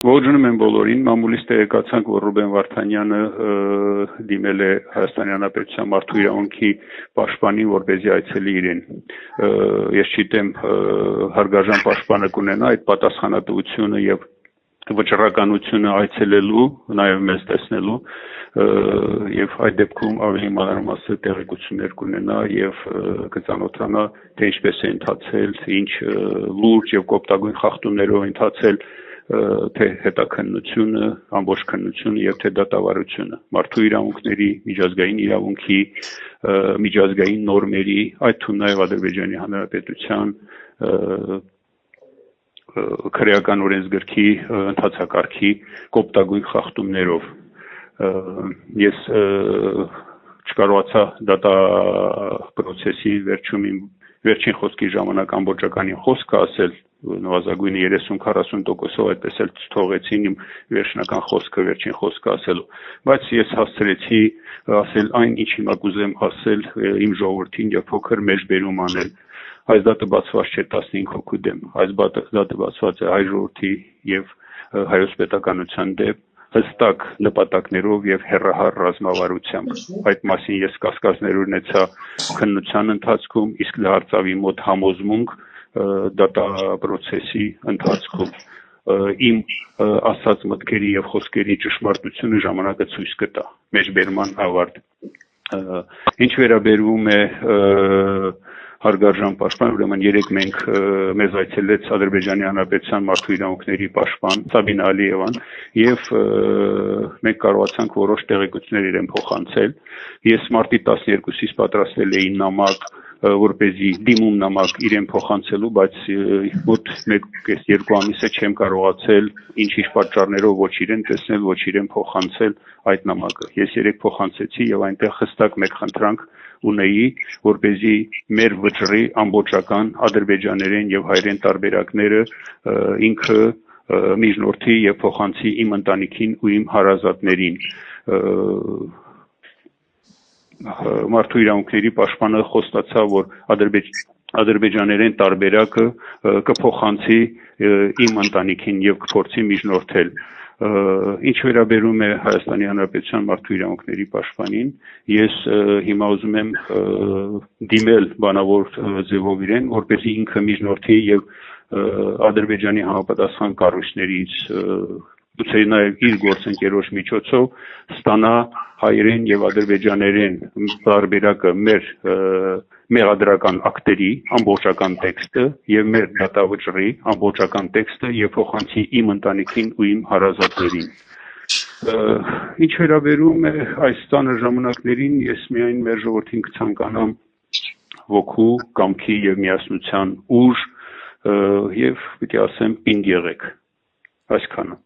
Ողջունում եմ բոլորին, մամուլից տեղեկացանք, որ Ռուբեն Վարդանյանը դիմել է Հայաստանի Հանրապետության մարդու իրավունքի պաշտպանին, որպեսզի այցելի իրեն։ Ես չգիտեմ, հարգարժան պաշտպանը կունենա այդ պատասխանատվությունը եւ վճռականությունը այցելելու, նաեւ մեզ տեսնելու եւ այդ դեպքում ավելի մանրամասն տեղեկություններ կունենա եւ կծանոթանա թե ինչպես է ընթացել, ինչ լուրջ եւ կոպտագույն խախտումներով ընթացել թե հետաքննությունը, ամբողջ քննությունը եւ թե դատավարությունը, մարդու իրավունքների, միջազգային իրավունքի, միջազգային նորմերի, այդ թվում նաեւ Ադրբեջանի Հանրապետության քրեական օրենսգրքի ընթացակարգի կոպտագույն խախտումներով։ Ես չկարողացա դատապրոցեսի վերջին խոսքի ժամանակ ամբողջականին խոսքը ասել, նվազագույնը 30-40%-ով այդպես էլ թողեցին իմ վերջնական խոսքը, վերջին խոսքը ասելու, բայց ես հասցրեցի ասել այն, ինչ հիմա կուզեմ ասել իմ ժողովրդին եւ փոքր մեջբերում անել։ Այս դատը բացված չէ 15 հոգու դեմ, այս դատը բացված է հայ ժողովրդի եւ հայոց պետականության դեմ հստակ նպատակներով եւ հեռահար ռազմավարությամբ։ Այդ մասին ես կասկածներ ունեցա քննության ընթացքում, իսկ դարձավ իմ մոտ համոզմունք դատապրոցեսի ընթացքում։ Իմ ասած մտքերի եւ խոսքերի ճշմարտությունը ժամանակը ցույց կտա։ Մեջբերման ավարտ։ Ինչ վերաբերում է հարգարժան պաշտպան, ուրեմն երեք մենք մեզ այցելեց Ադրբեջանի Հանրապետության մարդու իրավունքների պաշտպան Սաբինա Ալիևան եւ մենք կարողացանք որոշ տեղեկություններ իրեն փոխանցել։ Ես մարտի 12-ից պատրաստել էի նամակ, որպեսզի դիմում նամակ իրեն փոխանցելու, բայց մոտ 1-2 ամիս է չեմ կարողացել ինչ-ինչ պատճառներով ոչ իրեն տեսնել, ոչ իրեն փոխանցել այդ նամակը։ Ես երեք փոխանցեցի եւ այնտեղ հստակ մեկ խնդրանք ունեի, որպեսզի մեր վճռի ամբողջական ադրբեջաներեն եւ հայերեն տարբերակները ինքը միջնորդի եւ փոխանցի իմ ընտանիքին ու իմ հարազատներին։ Մարդու իրավունքների պաշտպանը խոստացավ, որ ադրբեջաներեն տարբերակը կփոխանցի իմ ընտանիքին եւ կփորձի միջնորդել։ Ինչ վերաբերում է Հայաստանի Հանրապետության մարդու իրավունքների պաշտպանին, ես հիմա ուզում եմ դիմել բանավոր ձևով իրեն, որպեսզի ինքը միջնորդի եւ Ադրբեջանի համապատասխան կառույցներից գուցե նաեւ իր գործընկերոջ միջոցով ստանա հայերեն եւ ադրբեջաներեն տարբերակը մեր մեղադրական ակտերի ամբողջական տեքստը եւ մեր դատավճռի ամբողջական տեքստը եւ փոխանցի իմ ընտանիքին ու իմ հարազատներին։ Ինչ վերաբերում է այս ծանր ժամանակներին, ես միայն մեր ժողովրդին կցանկանամ ոգու, կամքի եւ միասնության ուժ եւ պիտի ասեմ պինդ եղեք։ Այսքանը։